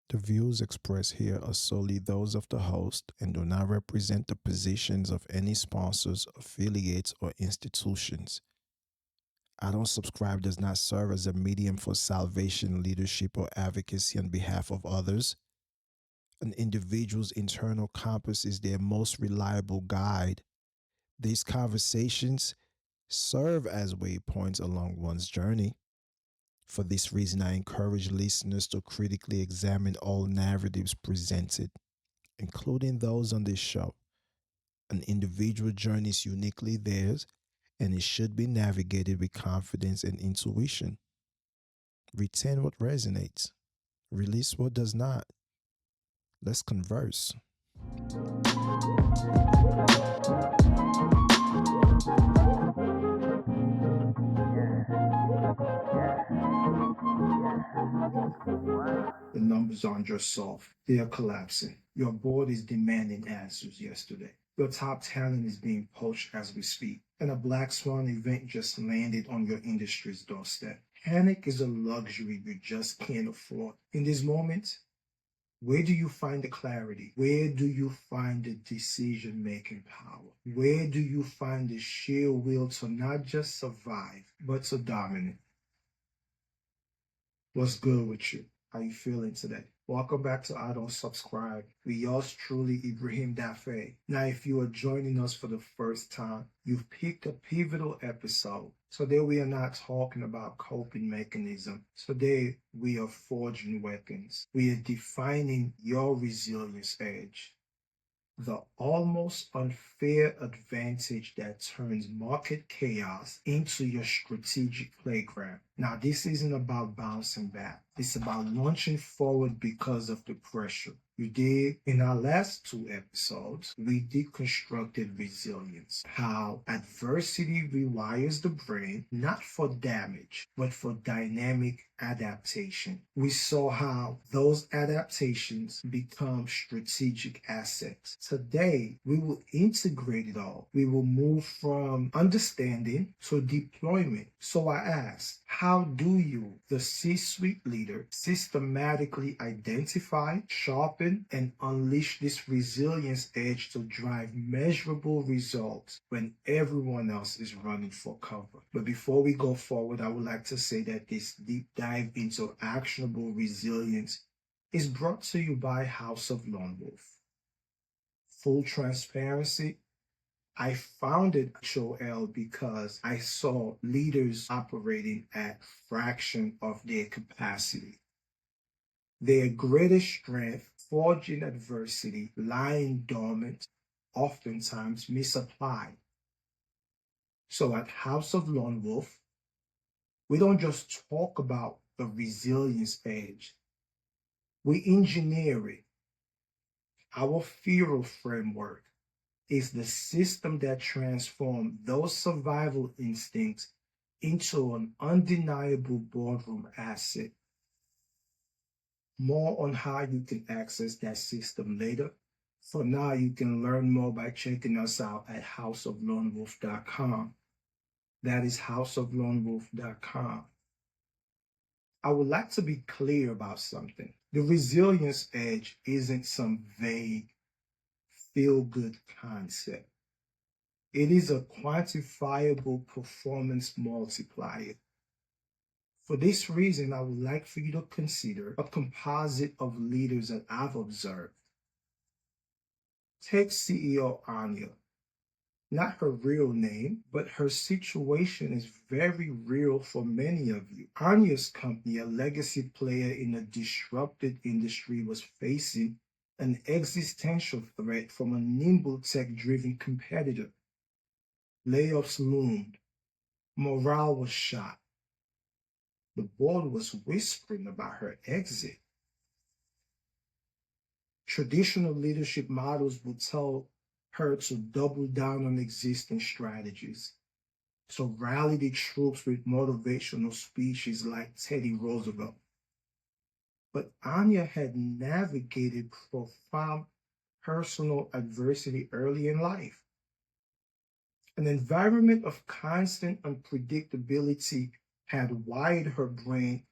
The views expressed here are solely those of the host and do not represent the positions of any sponsors, affiliates, or institutions. I Don't Subscribe does not serve as a medium for salvation, leadership, or advocacy on behalf of others. An individual's internal compass is their most reliable guide. These conversations serve as waypoints along one's journey. For this reason, I encourage listeners to critically examine all narratives presented, including those on this show. An individual journey is uniquely theirs, and it should be navigated with confidence and intuition. Retain what resonates, release what does not. Let's converse. The numbers aren't just soft, they are collapsing. Your board is demanding answers yesterday. Your top talent is being poached as we speak, and a black swan event just landed on your industry's doorstep. Panic is a luxury you just can't afford. In these moments, where do you find the clarity? Where do you find the decision-making power? Where do you find the sheer will to not just survive, but to dominate? What's good with you? How you feeling today? Welcome back to I Don't Subscribe. We yours truly, Ibrahim. Now, if you are joining us for the first time, you've picked a pivotal episode. Today we are not talking about coping mechanism. Today we are forging weapons. We are defining your resilience edge. The almost unfair advantage that turns market chaos into your strategic playground. Now, this isn't about bouncing back. It's about launching forward because of the pressure. You did. In our last two episodes, we deconstructed resilience, how adversity rewires the brain, not for damage, but for dynamic adaptation. We saw how those adaptations become strategic assets. Today, we will integrate it all. We will move from understanding to deployment. So I asked, how do you, the C-suite leader, systematically identify, sharpen, and unleash this resilience edge to drive measurable results when everyone else is running for cover? But before we go forward, I would like to say that this deep dive into actionable resilience is brought to you by House of Lone Wolf. Full transparency, I founded HOL because I saw leaders operating at fraction of their capacity. Their greatest strength, forging adversity, lying dormant, oftentimes misapplied. So at House of Lone Wolf, we don't just talk about the resilience edge. We engineer it. Our Fero framework is the system that transforms those survival instincts into an undeniable boardroom asset. More on how you can access that system later. For now, you can learn more by checking us out at houseoflonewolf.com. That is houseoflonewolf.com. I would like to be clear about something. The resilience edge isn't some vague, feel-good concept. It is a quantifiable performance multiplier. For this reason, I would like for you to consider a composite of leaders that I've observed. Take CEO Anya. Not her real name, but her situation is very real for many of you. Anya's company, a legacy player in a disrupted industry, was facing an existential threat from a nimble tech-driven competitor. Layoffs loomed. Morale was shot. The board was whispering about her exit. Traditional leadership models would tell her to double down on existing strategies, to rally the troops with motivational speeches like Teddy Roosevelt. But Anya had navigated profound personal adversity early in life. An environment of constant unpredictability had wired her brain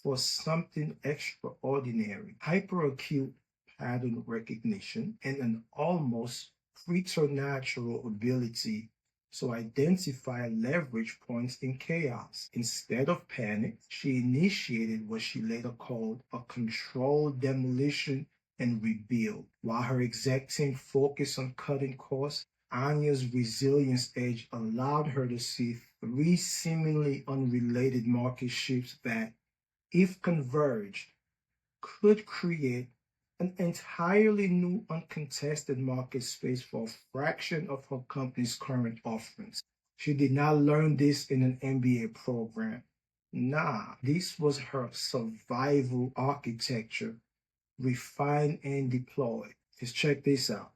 for something extraordinary, hyperacute pattern recognition, and an almost preternatural ability to identify leverage points in chaos. Instead of panic, she initiated what she later called a controlled demolition and rebuild. While her exec team focused on cutting costs, Anya's resilience edge allowed her to see three seemingly unrelated market shifts that, if converged, could create an entirely new uncontested market space for a fraction of her company's current offerings. She did not learn this in an MBA program. Nah, this was her survival architecture, refined and deployed. Just check this out.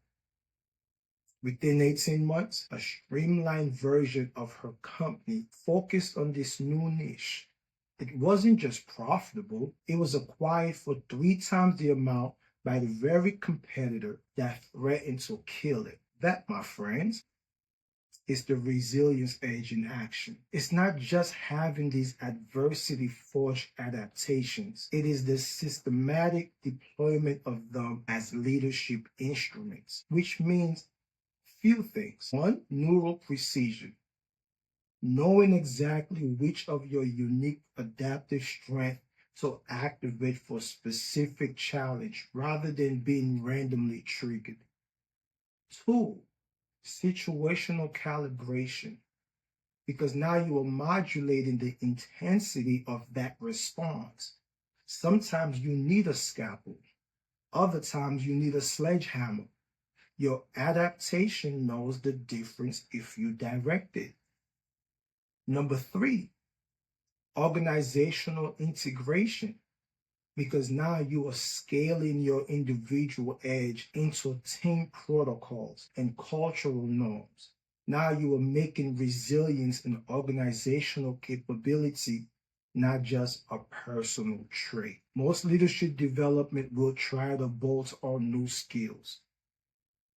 Within 18 months, a streamlined version of her company focused on this new niche. It wasn't just profitable, it was acquired for 3 times the amount by the very competitor that threatened to kill it. That, my friends, is the resilience edge in action. It's not just having these adversity forged adaptations, it is the systematic deployment of them as leadership instruments, which means few things. One, neural precision. Knowing exactly which of your unique adaptive strength to activate for a specific challenge rather than being randomly triggered. Two, situational calibration, because now you are modulating the intensity of that response. Sometimes you need a scalpel, other times you need a sledgehammer. Your adaptation knows the difference if you direct it. Number three, organizational integration, because now you are scaling your individual edge into team protocols and cultural norms. Now you are making resilience an organizational capability, not just a personal trait. Most leadership development will try to bolt on new skills.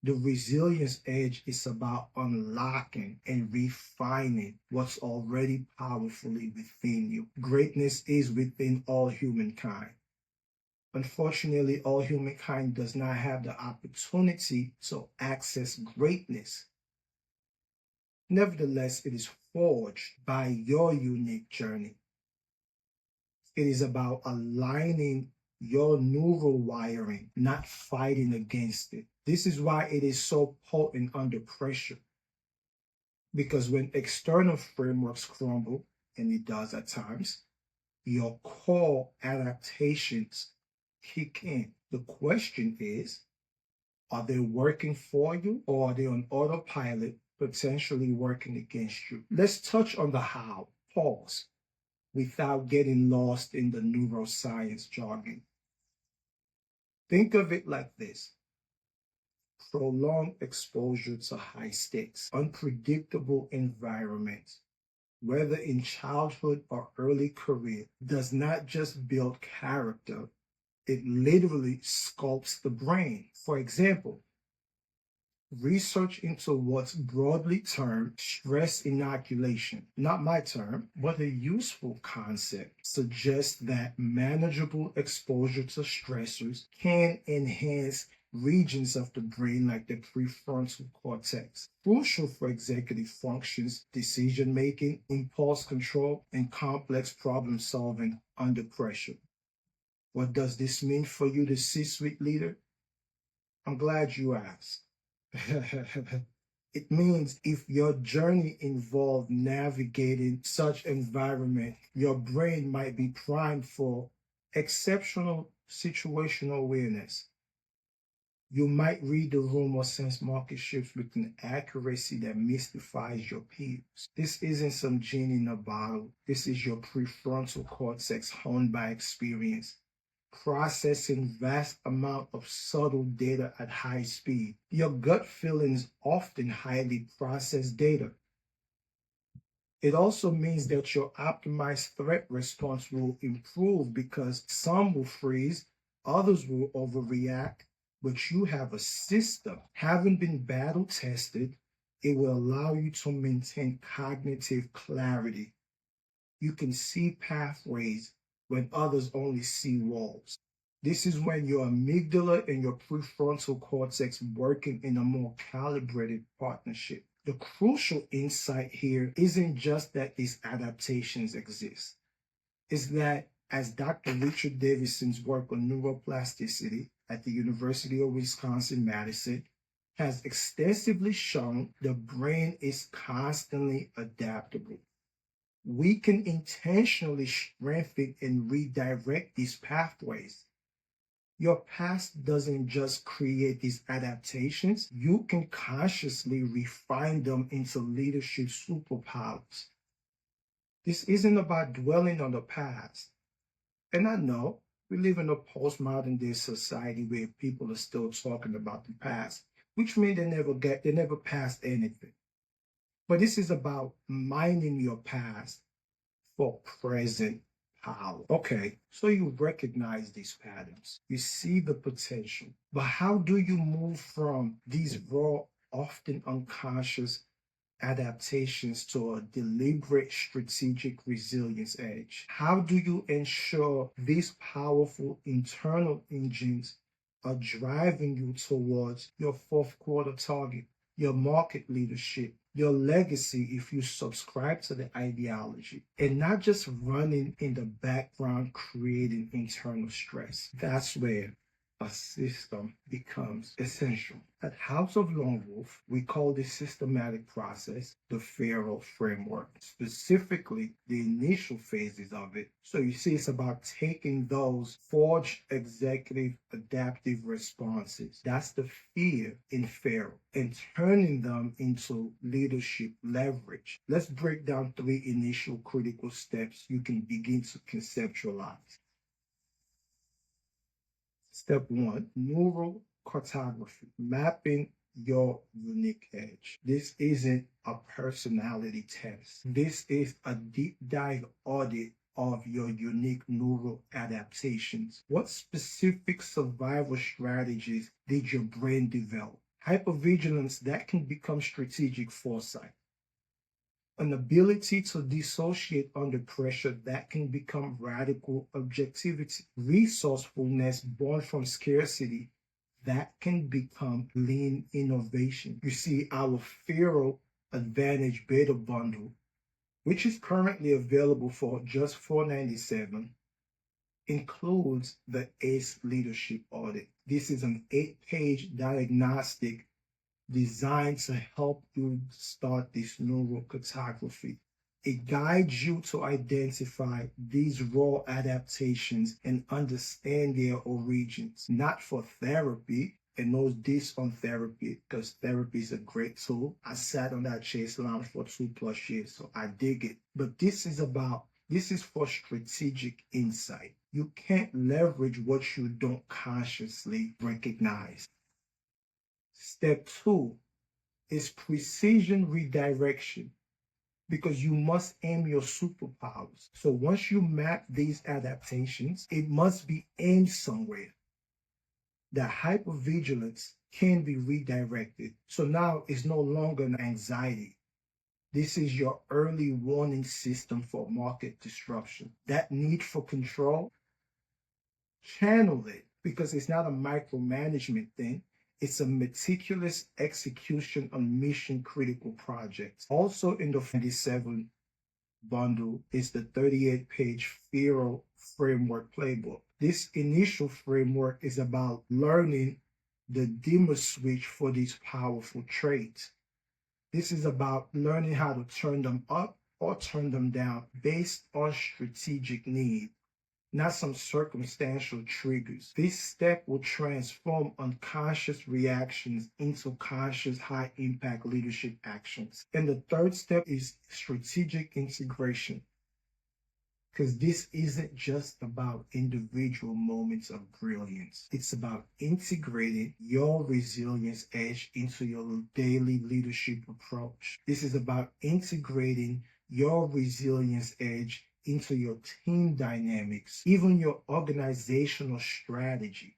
The resilience edge is about unlocking and refining what's already powerfully within you. Greatness is within all humankind. Unfortunately, all humankind does not have the opportunity to access greatness. Nevertheless, it is forged by your unique journey. It is about aligning your neural wiring, not fighting against it. This is why it is so potent under pressure. Because when external frameworks crumble, and it does at times, your core adaptations kick in. The question is, are they working for you or are they on autopilot, potentially working against you? Let's touch on the how. Pause, without getting lost in the neuroscience jargon. Think of it like this. Prolonged exposure to high stakes, unpredictable environments, whether in childhood or early career, does not just build character, it literally sculpts the brain. For example, research into what's broadly termed stress inoculation, not my term, but a useful concept, suggests that manageable exposure to stressors can enhance regions of the brain like the prefrontal cortex, crucial for executive functions, decision making, impulse control, and complex problem solving under pressure. What does this mean for you, the C-suite leader? I'm glad you asked. It means if your journey involved navigating such environment, your brain might be primed for exceptional situational awareness. You might read the room or sense market shifts with an accuracy that mystifies your peers. This isn't some genie in a bottle. This is your prefrontal cortex honed by experience, processing vast amount of subtle data at high speed. Your gut feelings often highly processed data. It also means that your optimized threat response will improve because some will freeze, others will overreact, but you have a system. Having been battle tested, it will allow you to maintain cognitive clarity. You can see pathways when others only see walls. This is when your amygdala and your prefrontal cortex working in a more calibrated partnership. The crucial insight here isn't just that these adaptations exist. It's that, as Dr. Richard Davidson's work on neuroplasticity at the University of Wisconsin-Madison has extensively shown, the brain is constantly adaptable. We can intentionally strengthen and redirect these pathways. Your past doesn't just create these adaptations, you can consciously refine them into leadership superpowers. This isn't about dwelling on the past. And I know we live in a postmodern day society where people are still talking about the past, which means they never passed anything. But this is about mining your past for present power. Okay, so you recognize these patterns, you see the potential, but how do you move from these raw, often unconscious adaptations to a deliberate strategic resilience edge? How do you ensure these powerful internal engines are driving you towards your fourth quarter target, your market leadership, your legacy if you subscribe to the ideology, and not just running in the background creating internal stress? That's where a system becomes essential. At House of Lone Wolf, we call this systematic process the Pharaoh framework, specifically the initial phases of it. So you see, it's about taking those forged executive adaptive responses, that's the fear in Pharaoh, and turning them into leadership leverage. Let's break down 3 initial critical steps you can begin to conceptualize. Step 1, neural cartography, mapping your unique edge. This isn't a personality test. This is a deep dive audit of your unique neural adaptations. What specific survival strategies did your brain develop? Hypervigilance, that can become strategic foresight. An ability to dissociate under pressure, that can become radical objectivity. Resourcefulness born from scarcity, that can become lean innovation. You see, our Pharaoh Advantage Beta Bundle, which is currently available for just $497, includes the ACE Leadership Audit. This is an 8-page diagnostic designed to help you start this neural cartography. It guides you to identify these raw adaptations and understand their origins, not for therapy, and knows this on therapy because therapy is a great tool. I sat on that chase line for 2+ years, so I dig it. But this is for strategic insight. You can't leverage what you don't consciously recognize. Step 2 is precision redirection, because you must aim your superpowers. So once you map these adaptations, it must be aimed somewhere. The hypervigilance can be redirected. So now it's no longer an anxiety. This is your early warning system for market disruption. That need for control, channel it, because it's not a micromanagement thing. It's a meticulous execution on mission-critical projects. Also in the 57 bundle is the 38-page Pharaoh Framework Playbook. This initial framework is about learning the dimmer switch for these powerful traits. This is about learning how to turn them up or turn them down based on strategic need, not some circumstantial triggers. This step will transform unconscious reactions into conscious high-impact leadership actions. And the third step is strategic integration, because this isn't just about individual moments of brilliance. It's about integrating your resilience edge into your daily leadership approach. This is about integrating your resilience edge into your team dynamics, even your organizational strategy.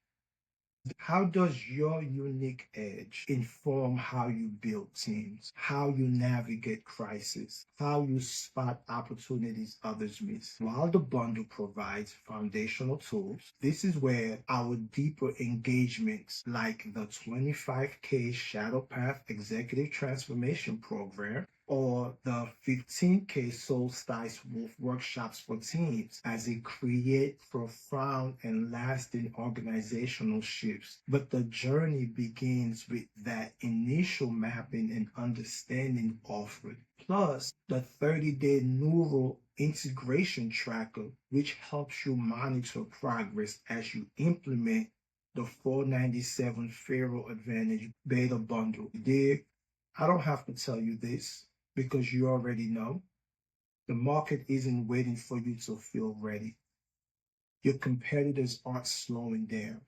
How does your unique edge inform how you build teams, how you navigate crisis, how you spot opportunities others miss? While the bundle provides foundational tools, this is where our deeper engagements like the 25K Shadow Path Executive Transformation Program or the 15K Solstice Wolf workshops for teams as it create profound and lasting organizational shifts. But the journey begins with that initial mapping and understanding offered. Plus, the 30-day neural integration tracker, which helps you monitor progress as you implement the 497 Pharaoh Advantage beta bundle. Dig? I don't have to tell you this because you already know. The market isn't waiting for you to feel ready. Your competitors aren't slowing down.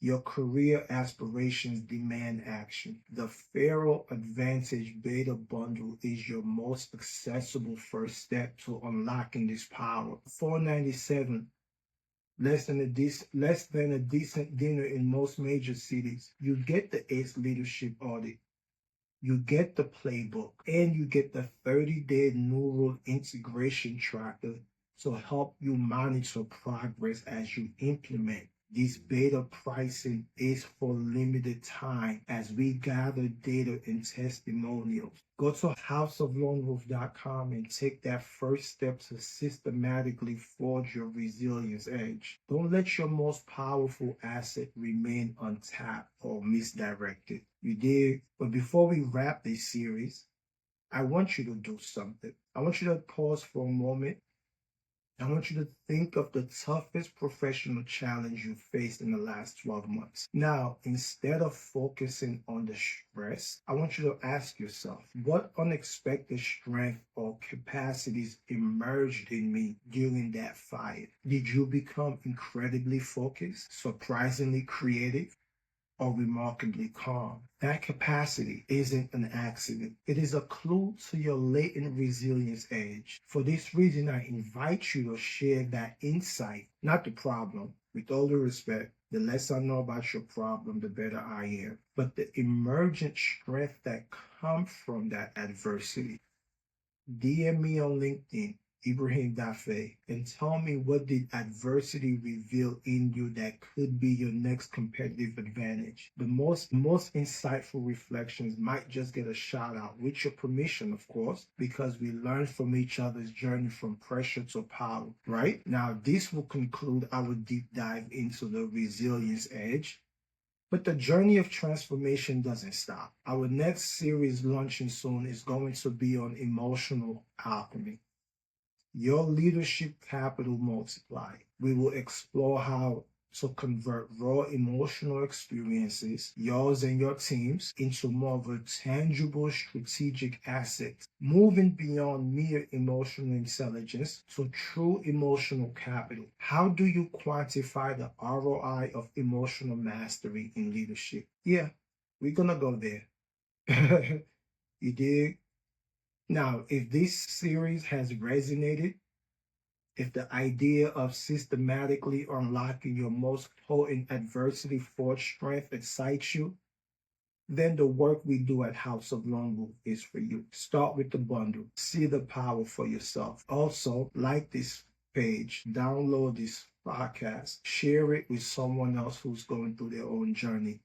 Your career aspirations demand action. The Pharaoh Advantage Beta Bundle is your most accessible first step to unlocking this power. $497, less than a decent dinner in most major cities. You get the ACE Leadership Audit. You get the playbook, and you get the 30-day neural integration tracker to help you monitor progress as you implement. This beta pricing is for limited time as we gather data and testimonials. Go to houseoflonewolf.com and take that first step to systematically forge your resilience edge. Don't let your most powerful asset remain untapped or misdirected. You dig? But before we wrap this series, I want you to do something. I want you to pause for a moment. I want you to think of the toughest professional challenge you faced in the last 12 months. Now, instead of focusing on the stress, I want you to ask yourself, what unexpected strength or capacities emerged in me during that fight? Did you become incredibly focused, surprisingly creative, or remarkably calm? That capacity isn't an accident. It is a clue to your latent resilience edge. For this reason, I invite you to share that insight, not the problem. With all due respect, the less I know about your problem, the better I am. But the emergent strength that comes from that adversity. DM me on LinkedIn, Ibrahim, and tell me, what did adversity reveal in you that could be your next competitive advantage? The most insightful reflections might just get a shout out, with your permission, of course, because we learn from each other's journey from pressure to power, right? Now, this will conclude our deep dive into the resilience edge. But the journey of transformation doesn't stop. Our next series launching soon is going to be on emotional alchemy, your leadership capital multiplied. We will explore how to convert raw emotional experiences, yours and your teams, into more of a tangible strategic asset, moving beyond mere emotional intelligence to true emotional capital. How do you quantify the ROI of emotional mastery in leadership? Yeah, we're gonna go there. You dig? Now, if this series has resonated, if the idea of systematically unlocking your most potent adversity forged strength excites you, then the work we do at House of Lone Wolf is for you. Start with the bundle. See the power for yourself. Also, like this page, download this podcast, share it with someone else who's going through their own journey.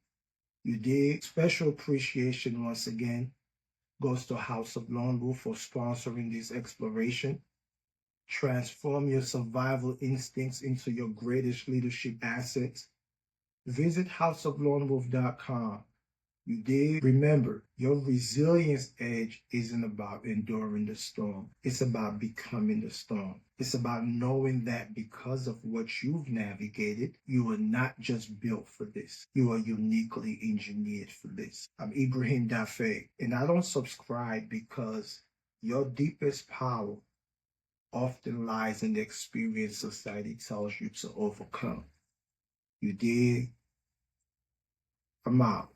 You dig? Special appreciation once again goes to House of Lone Wolf for sponsoring this exploration. Transform your survival instincts into your greatest leadership assets. Visit houseoflonewolf.com. You did? Remember, your resilience edge isn't about enduring the storm. It's about becoming the storm. It's about knowing that because of what you've navigated, you are not just built for this. You are uniquely engineered for this. I'm Ibrahim, and I don't subscribe because your deepest power often lies in the experience society tells you to overcome. You dig? I'm out.